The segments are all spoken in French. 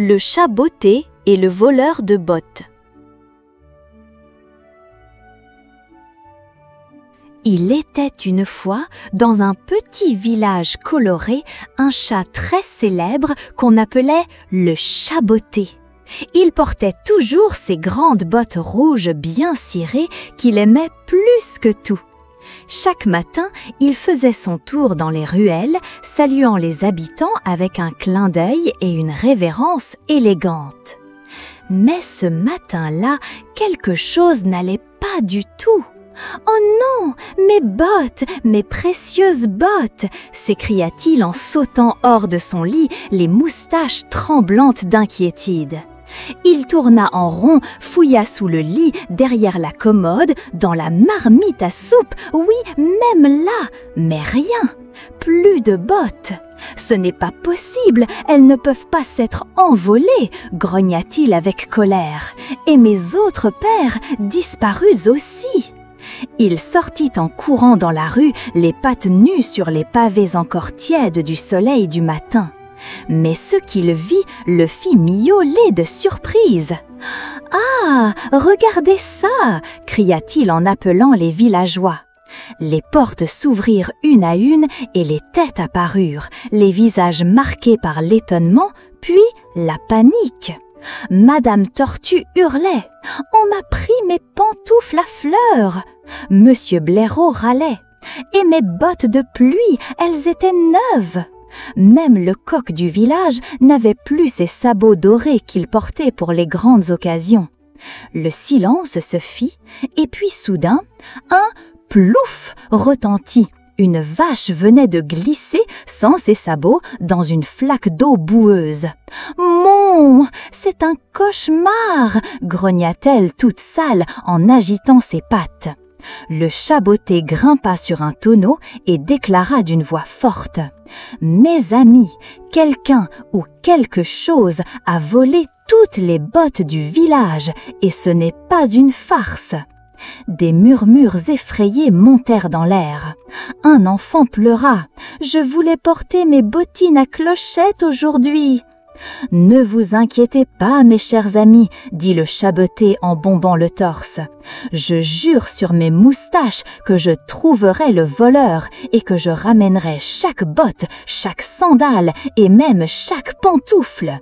Le chat botté et le voleur de bottes. Il était une fois, dans un petit village coloré, un chat très célèbre qu'on appelait le chat botté. Il portait toujours ses grandes bottes rouges bien cirées qu'il aimait plus que tout. Chaque matin, il faisait son tour dans les ruelles, saluant les habitants avec un clin d'œil et une révérence élégante. Mais ce matin-là, quelque chose n'allait pas du tout. « Oh non, mes bottes, mes précieuses bottes !» s'écria-t-il en sautant hors de son lit, les moustaches tremblantes d'inquiétude. Il tourna en rond, fouilla sous le lit, derrière la commode, dans la marmite à soupe, oui, même là, mais rien, plus de bottes. « Ce n'est pas possible, elles ne peuvent pas s'être envolées !» grogna-t-il avec colère. « Et mes autres paires, disparus aussi !» Il sortit en courant dans la rue, les pattes nues sur les pavés encore tièdes du soleil du matin. Mais ce qu'il vit le fit miauler de surprise. « Ah, regardez ça !» cria-t-il en appelant les villageois. Les portes s'ouvrirent une à une et les têtes apparurent, les visages marqués par l'étonnement, puis la panique. Madame Tortue hurlait « On m'a pris mes pantoufles à fleurs !» Monsieur Blaireau râlait « Et mes bottes de pluie, elles étaient neuves !» Même le coq du village n'avait plus ses sabots dorés qu'il portait pour les grandes occasions. Le silence se fit, et puis soudain, un « plouf » retentit. Une vache venait de glisser, sans ses sabots, dans une flaque d'eau boueuse. « Mon, c'est un cauchemar !» grogna-t-elle toute sale en agitant ses pattes. Le chat botté grimpa sur un tonneau et déclara d'une voix forte « Mes amis, quelqu'un ou quelque chose a volé toutes les bottes du village et ce n'est pas une farce !» Des murmures effrayés montèrent dans l'air. Un enfant pleura. « Je voulais porter mes bottines à clochettes aujourd'hui !»« Ne vous inquiétez pas, mes chers amis, » dit le chat botté en bombant le torse. « Je jure sur mes moustaches que je trouverai le voleur et que je ramènerai chaque botte, chaque sandale et même chaque pantoufle. »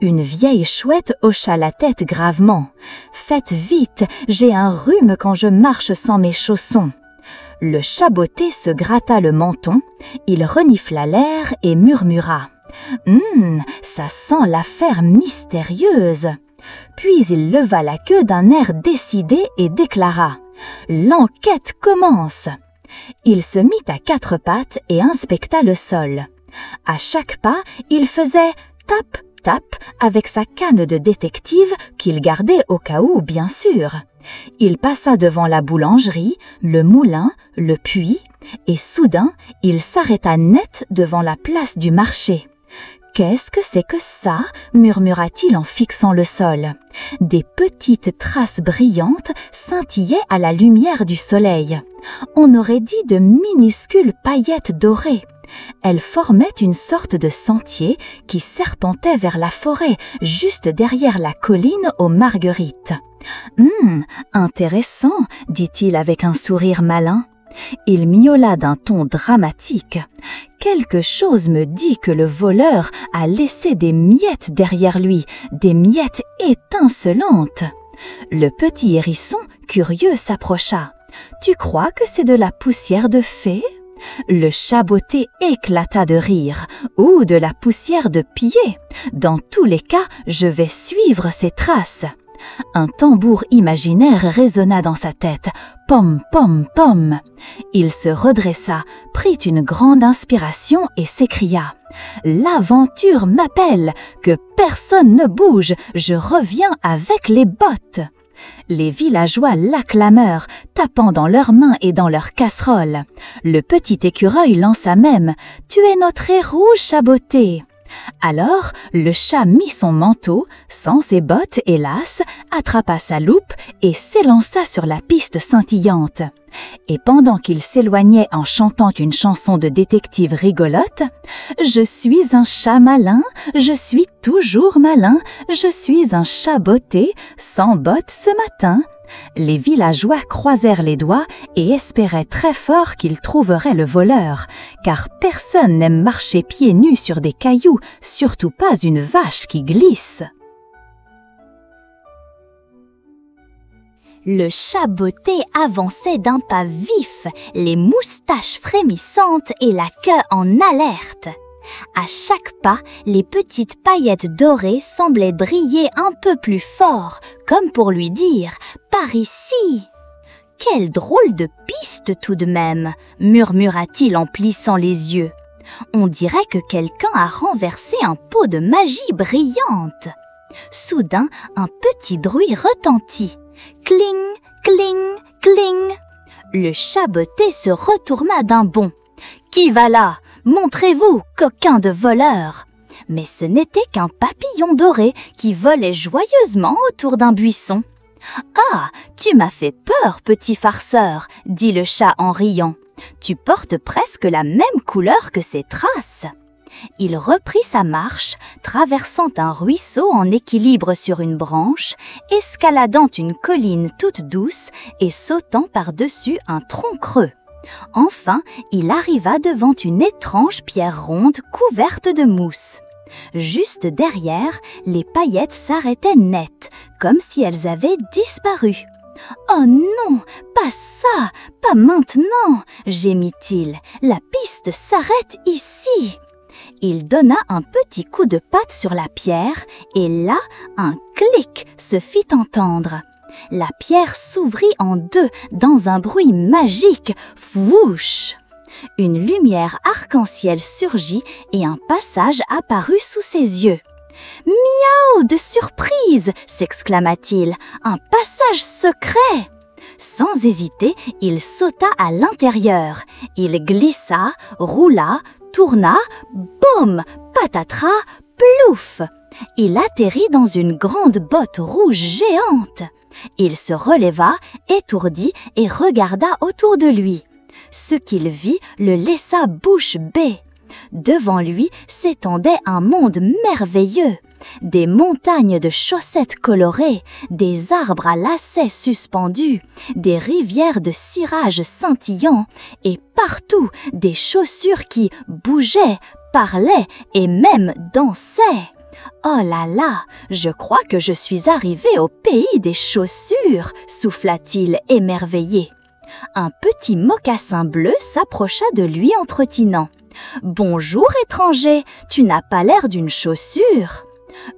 Une vieille chouette hocha la tête gravement. « Faites vite, j'ai un rhume quand je marche sans mes chaussons. » Le chat botté se gratta le menton, il renifla l'air et murmura « ça sent l'affaire mystérieuse !» Puis il leva la queue d'un air décidé et déclara « L'enquête commence !» Il se mit à quatre pattes et inspecta le sol. À chaque pas, il faisait « tap !» tape avec sa canne de détective qu'il gardait au cas où, bien sûr. Il passa devant la boulangerie, le moulin, le puits, et soudain, il s'arrêta net devant la place du marché. « Qu'est-ce que c'est que ça ?» murmura-t-il en fixant le sol. Des petites traces brillantes scintillaient à la lumière du soleil. On aurait dit de minuscules paillettes dorées. Elles formaient une sorte de sentier qui serpentait vers la forêt, juste derrière la colline aux marguerites. « Intéressant » dit-il avec un sourire malin. Il miaula d'un ton dramatique. « Quelque chose me dit que le voleur a laissé des miettes derrière lui, des miettes étincelantes. » Le petit hérisson, curieux, s'approcha. « Tu crois que c'est de la poussière de fée ?» Le chat botté éclata de rire, ou de la poussière de pied. Dans tous les cas, je vais suivre ces traces. Un tambour imaginaire résonna dans sa tête. Pom, pom, pom. Il se redressa, prit une grande inspiration et s'écria « L'aventure m'appelle, que personne ne bouge, je reviens avec les bottes !» Les villageois l'acclamèrent, tapant dans leurs mains et dans leurs casseroles. Le petit écureuil lança même « Tu es notre héros, chat botté !» Alors, le chat mit son manteau, sans ses bottes hélas, attrapa sa loupe et s'élança sur la piste scintillante. Et pendant qu'il s'éloignait en chantant une chanson de détective rigolote, « Je suis un chat malin, je suis toujours malin, je suis un chat botté, sans bottes ce matin », les villageois croisèrent les doigts et espéraient très fort qu'ils trouveraient le voleur, car personne n'aime marcher pieds nus sur des cailloux, surtout pas une vache qui glisse. Le chat botté avançait d'un pas vif, les moustaches frémissantes et la queue en alerte. À chaque pas, les petites paillettes dorées semblaient briller un peu plus fort, comme pour lui dire « Par ici !»« Quelle drôle de piste tout de même !» murmura-t-il en plissant les yeux. « On dirait que quelqu'un a renversé un pot de magie brillante. » Soudain, un petit bruit retentit. Cling, cling, cling. Le chat botté se retourna d'un bond. « Qui va là ? Montrez-vous, coquin de voleur !» Mais ce n'était qu'un papillon doré qui volait joyeusement autour d'un buisson. « Ah, tu m'as fait peur, petit farceur !» dit le chat en riant. « Tu portes presque la même couleur que ces traces. » Il reprit sa marche, traversant un ruisseau en équilibre sur une branche, escaladant une colline toute douce et sautant par-dessus un tronc creux. Enfin, il arriva devant une étrange pierre ronde couverte de mousse. Juste derrière, les paillettes s'arrêtaient net, comme si elles avaient disparu. « Oh non, pas ça, pas maintenant !» gémit-il. « La piste s'arrête ici !» Il donna un petit coup de patte sur la pierre et là, un clic se fit entendre. La pierre s'ouvrit en deux dans un bruit magique. Fouch! Une lumière arc-en-ciel surgit et un passage apparut sous ses yeux. « Miaou de surprise !» s'exclama-t-il. « Un passage secret !» Sans hésiter, il sauta à l'intérieur. Il glissa, roula, tourna, boum, patatras, plouf! Il atterrit dans une grande botte rouge géante. Il se releva, étourdi, et regarda autour de lui. Ce qu'il vit le laissa bouche bée. Devant lui s'étendait un monde merveilleux. Des montagnes de chaussettes colorées, des arbres à lacets suspendus, des rivières de cirage scintillants et partout des chaussures qui bougeaient, parlaient et même dansaient. « Oh là là, je crois que je suis arrivé au pays des chaussures !» souffla-t-il émerveillé. Un petit mocassin bleu s'approcha de lui en trottinant. « Bonjour étranger, tu n'as pas l'air d'une chaussure !»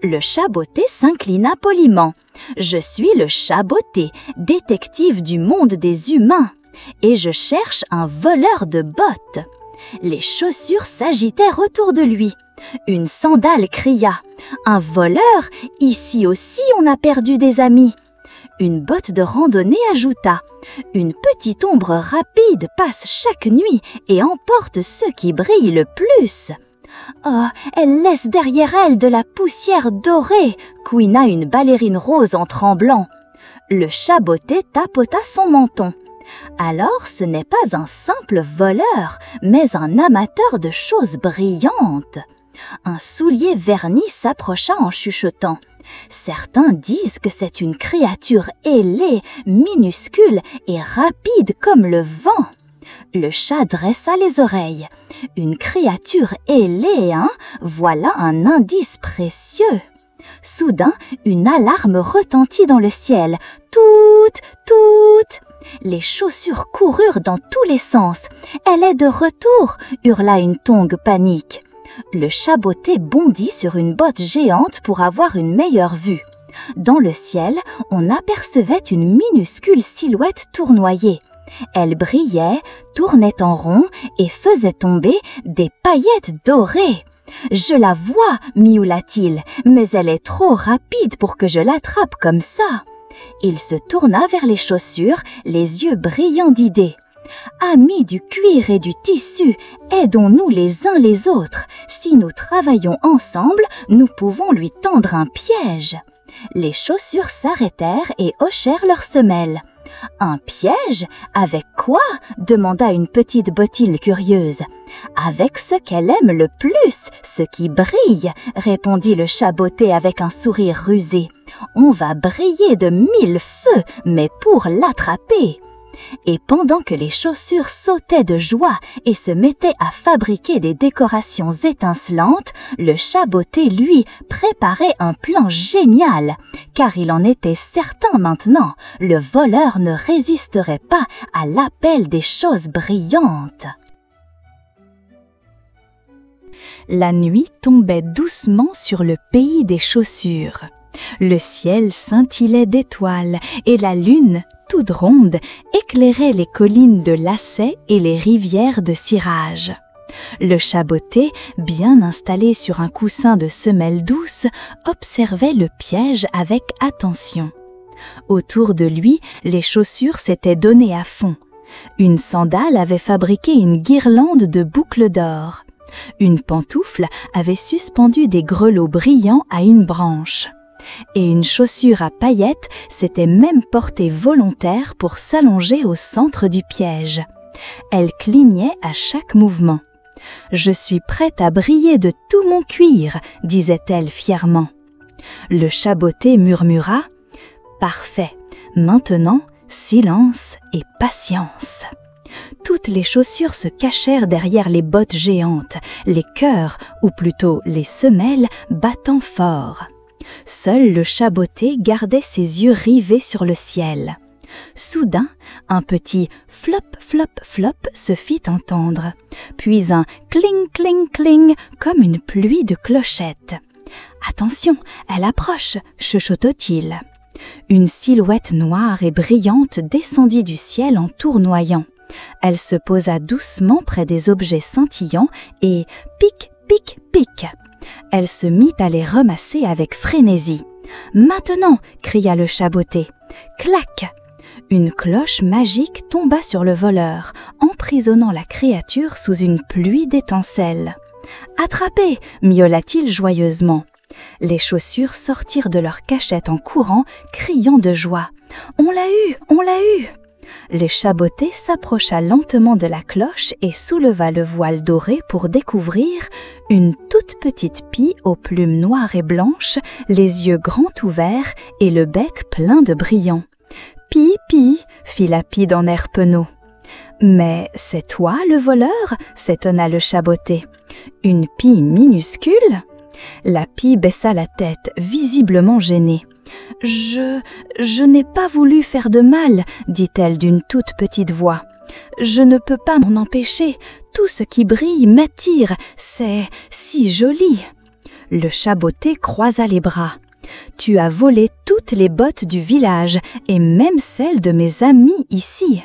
Le chat botté s'inclina poliment. « Je suis le chat botté, détective du monde des humains, et je cherche un voleur de bottes. » Les chaussures s'agitèrent autour de lui. Une sandale cria « Un voleur, ici aussi on a perdu des amis !» Une botte de randonnée ajouta « Une petite ombre rapide passe chaque nuit et emporte ceux qui brillent le plus. » « Oh, elle laisse derrière elle de la poussière dorée !» couina une ballerine rose en tremblant. Le chat botté tapota son menton. « Alors ce n'est pas un simple voleur, mais un amateur de choses brillantes. » Un soulier verni s'approcha en chuchotant. Certains disent que c'est une créature ailée, minuscule et rapide comme le vent. Le chat dressa les oreilles. Une créature ailée, hein? Voilà un indice précieux. Soudain, une alarme retentit dans le ciel. Tout, tout! Les chaussures coururent dans tous les sens. Elle est de retour, hurla une tongue panique. Le chat botté bondit sur une botte géante pour avoir une meilleure vue. Dans le ciel, on apercevait une minuscule silhouette tournoyer. Elle brillait, tournait en rond et faisait tomber des paillettes dorées. « Je la vois, miaula-t-il, mais elle est trop rapide pour que je l'attrape comme ça. » Il se tourna vers les chaussures, les yeux brillants d'idées. « Amis du cuir et du tissu, aidons-nous les uns les autres. Si nous travaillons ensemble, nous pouvons lui tendre un piège. » Les chaussures s'arrêtèrent et hochèrent leurs semelles. « Un piège? Avec quoi ?» demanda une petite bottine curieuse. « Avec ce qu'elle aime le plus, ce qui brille, » répondit le chat botté avec un sourire rusé. « On va briller de 1000 feux, mais pour l'attraper !» Et pendant que les chaussures sautaient de joie et se mettaient à fabriquer des décorations étincelantes, le chat botté, lui, préparait un plan génial, car il en était certain maintenant, le voleur ne résisterait pas à l'appel des choses brillantes. La nuit tombait doucement sur le pays des chaussures. Le ciel scintillait d'étoiles et la lune, toute ronde, éclairait les collines de Lacet et les rivières de Cirage. Le chat botté, bien installé sur un coussin de semelle douce, observait le piège avec attention. Autour de lui, les chaussures s'étaient données à fond. Une sandale avait fabriqué une guirlande de boucles d'or. Une pantoufle avait suspendu des grelots brillants à une branche. Et une chaussure à paillettes s'était même portée volontaire pour s'allonger au centre du piège. Elle clignait à chaque mouvement. « Je suis prête à briller de tout mon cuir », disait-elle fièrement. Le chat botté murmura « Parfait, maintenant, silence et patience ». Toutes les chaussures se cachèrent derrière les bottes géantes, les cœurs, ou plutôt les semelles, battant fort. Seul le chat botté gardait ses yeux rivés sur le ciel. Soudain, un petit flop, flop, flop se fit entendre, puis un cling, cling, cling, comme une pluie de clochettes. « Attention, elle approche !» chuchota-t-il. Une silhouette noire et brillante descendit du ciel en tournoyant. Elle se posa doucement près des objets scintillants et pic, pic, pic. Elle se mit à les ramasser avec frénésie. « Maintenant !» cria le chat botté. Clac! Une cloche magique tomba sur le voleur, emprisonnant la créature sous une pluie d'étincelles. « Attrapez !» miaula-t-il joyeusement. Les chaussures sortirent de leur cachette en courant, criant de joie. « On l'a eu! On l'a eu !» Le chat botté s'approcha lentement de la cloche et souleva le voile doré pour découvrir une toute petite pie aux plumes noires et blanches, les yeux grands ouverts et le bec plein de brillants. « Pie, pie !» fit la pie d'un air penaud. « Mais c'est toi le voleur ?» s'étonna le chat botté. « Une pie minuscule ?» La pie baissa la tête, visiblement gênée. « Je n'ai pas voulu faire de mal, » dit-elle d'une toute petite voix. « Je ne peux pas m'en empêcher, tout ce qui brille m'attire, c'est si joli. » Le chat botté croisa les bras. « Tu as volé toutes les bottes du village, et même celles de mes amis ici. »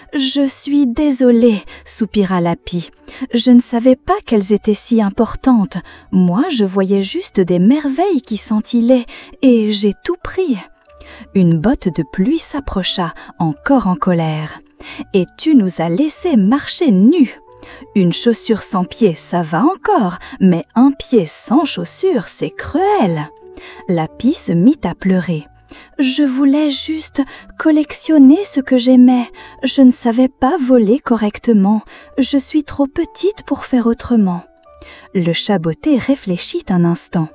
« Je suis désolée, » soupira la pie. « Je ne savais pas qu'elles étaient si importantes. Moi, je voyais juste des merveilles qui scintillaient, et j'ai tout pris. » Une botte de pluie s'approcha, encore en colère. « Et tu nous as laissé marcher nus. Une chaussure sans pied, ça va encore, mais un pied sans chaussure, c'est cruel. » La pie se mit à pleurer. « Je voulais juste collectionner ce que j'aimais. Je ne savais pas voler correctement. Je suis trop petite pour faire autrement. » Le chat botté réfléchit un instant.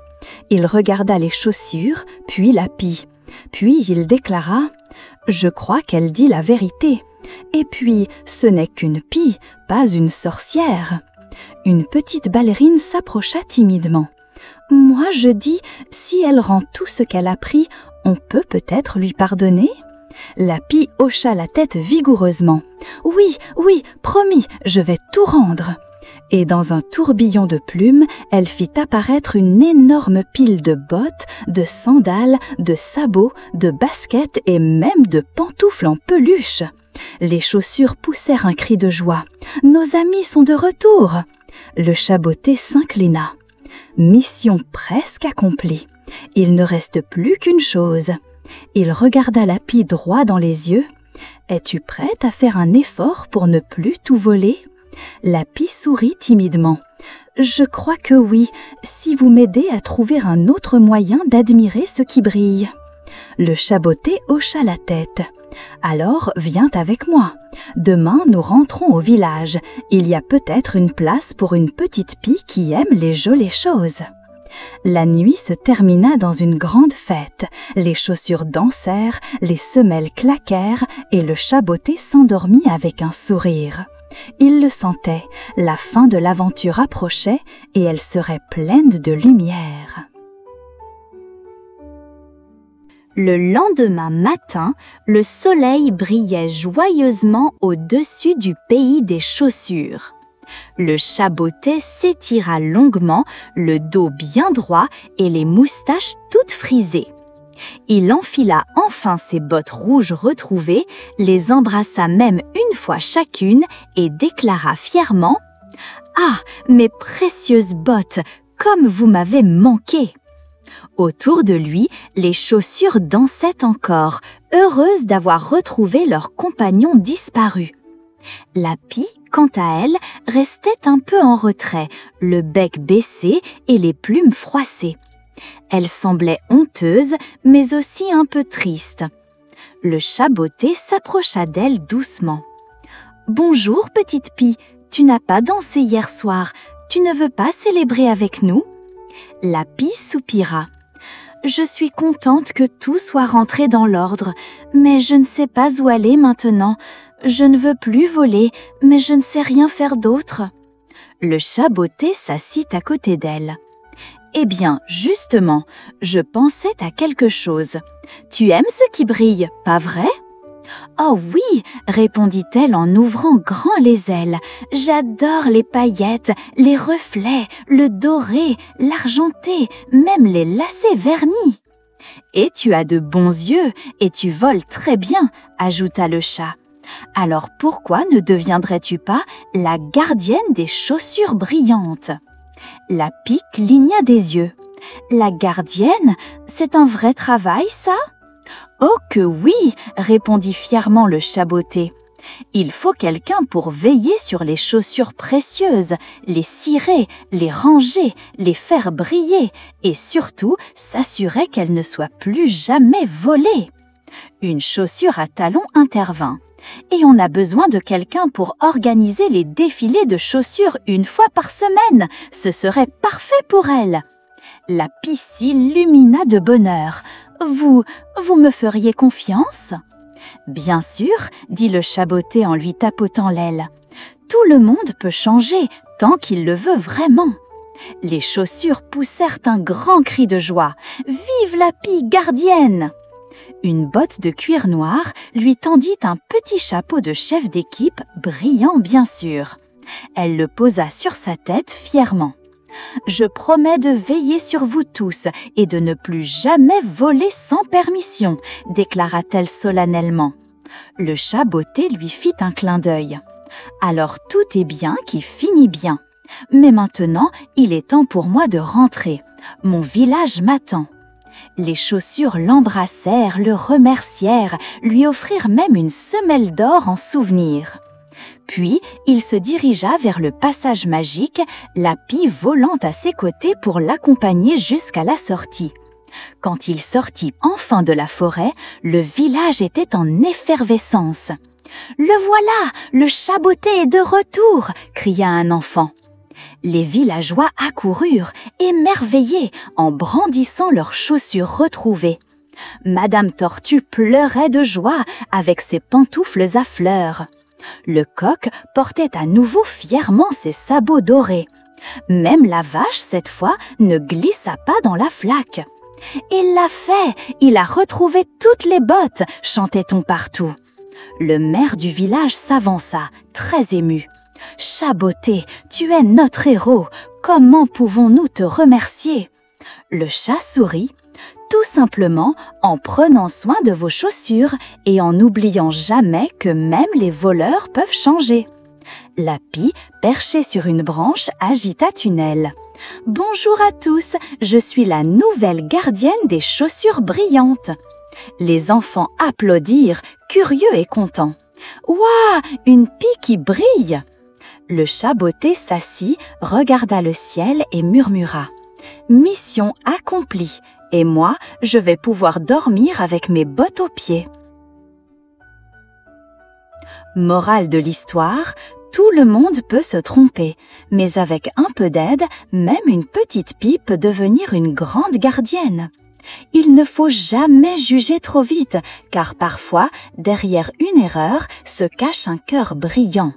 Il regarda les chaussures, puis la pie. Puis il déclara « Je crois qu'elle dit la vérité. Et puis, ce n'est qu'une pie, pas une sorcière. » Une petite ballerine s'approcha timidement. « Moi, je dis, si elle rend tout ce qu'elle a pris, on peut peut-être lui pardonner ?» La pie hocha la tête vigoureusement. « Oui, oui, promis, je vais tout rendre. » Et dans un tourbillon de plumes, elle fit apparaître une énorme pile de bottes, de sandales, de sabots, de baskets et même de pantoufles en peluche. Les chaussures poussèrent un cri de joie. « Nos amis sont de retour !» Le chat botté s'inclina. Mission presque accomplie. Il ne reste plus qu'une chose. Il regarda la pie droit dans les yeux. « Es-tu prête à faire un effort pour ne plus tout voler ?» La pie sourit timidement. « Je crois que oui, si vous m'aidez à trouver un autre moyen d'admirer ce qui brille. » Le chaboté hocha la tête. « Alors, viens avec moi. Demain, nous rentrons au village. Il y a peut-être une place pour une petite pie qui aime les jolies choses. » La nuit se termina dans une grande fête. Les chaussures dansèrent, les semelles claquèrent et le chaboté s'endormit avec un sourire. Il le sentait, la fin de l'aventure approchait et elle serait pleine de lumière. Le lendemain matin, le soleil brillait joyeusement au-dessus du pays des chaussures. Le chaboté s'étira longuement, le dos bien droit et les moustaches toutes frisées. Il enfila enfin ses bottes rouges retrouvées, les embrassa même une fois chacune et déclara fièrement « Ah, mes précieuses bottes, comme vous m'avez manqué !» Autour de lui, les chaussures dansaient encore, heureuses d'avoir retrouvé leur compagnon disparu. La pie, quant à elle, restait un peu en retrait, le bec baissé et les plumes froissées. Elle semblait honteuse, mais aussi un peu triste. Le chaboté s'approcha d'elle doucement. « Bonjour, petite pie, tu n'as pas dansé hier soir, tu ne veux pas célébrer avec nous ?» La pie soupira. « Je suis contente que tout soit rentré dans l'ordre, mais je ne sais pas où aller maintenant. Je ne veux plus voler, mais je ne sais rien faire d'autre. » Le chaboté s'assit à côté d'elle. « Eh bien, justement, je pensais à quelque chose. Tu aimes ce qui brille, pas vrai ? » « Oh oui !» répondit-elle en ouvrant grand les ailes. « J'adore les paillettes, les reflets, le doré, l'argenté, même les lacets vernis. »« Et tu as de bons yeux et tu voles très bien » ajouta le chat. « Alors pourquoi ne deviendrais-tu pas la gardienne des chaussures brillantes ?» La pie cligna des yeux. « La gardienne, c'est un vrai travail, ça ?» « Oh que oui !» répondit fièrement le chaboté. « Il faut quelqu'un pour veiller sur les chaussures précieuses, les cirer, les ranger, les faire briller et surtout s'assurer qu'elles ne soient plus jamais volées. » Une chaussure à talons intervint. « Et on a besoin de quelqu'un pour organiser les défilés de chaussures une fois par semaine. Ce serait parfait pour elle. » La pie s'illumina de bonheur. « Vous me feriez confiance ?» « Bien sûr, » dit le chaboté en lui tapotant l'aile. « Tout le monde peut changer tant qu'il le veut vraiment. » Les chaussures poussèrent un grand cri de joie. « Vive la pie gardienne !» Une botte de cuir noir lui tendit un petit chapeau de chef d'équipe, brillant bien sûr. Elle le posa sur sa tête fièrement. « Je promets de veiller sur vous tous et de ne plus jamais voler sans permission, » déclara-t-elle solennellement. Le chaboté lui fit un clin d'œil. « Alors tout est bien qui finit bien. Mais maintenant, il est temps pour moi de rentrer. Mon village m'attend. » Les chaussures l'embrassèrent, le remercièrent, lui offrirent même une semelle d'or en souvenir. Puis, il se dirigea vers le passage magique, la pie volant à ses côtés pour l'accompagner jusqu'à la sortie. Quand il sortit enfin de la forêt, le village était en effervescence. « Le voilà, le chaboté est de retour !» cria un enfant. Les villageois accoururent, émerveillés, en brandissant leurs chaussures retrouvées. Madame Tortue pleurait de joie avec ses pantoufles à fleurs. Le coq portait à nouveau fièrement ses sabots dorés. Même la vache, cette fois, ne glissa pas dans la flaque. « Il l'a fait! Il a retrouvé toutes les bottes !» chantait-on partout. Le maire du village s'avança, très ému. « Chaboté, tu es notre héros. Comment pouvons-nous te remercier ?» Le chat sourit. « Tout simplement en prenant soin de vos chaussures et en n'oubliant jamais que même les voleurs peuvent changer. » La pie, perchée sur une branche, agita une aile. « Bonjour à tous, je suis la nouvelle gardienne des chaussures brillantes. » Les enfants applaudirent, curieux et contents. « Ouah, une pie qui brille !» Le chaboté s'assit, regarda le ciel et murmura « Mission accomplie !» Et moi, je vais pouvoir dormir avec mes bottes aux pieds. Morale de l'histoire, tout le monde peut se tromper, mais avec un peu d'aide, même une petite pie peut devenir une grande gardienne. Il ne faut jamais juger trop vite, car parfois, derrière une erreur, se cache un cœur brillant.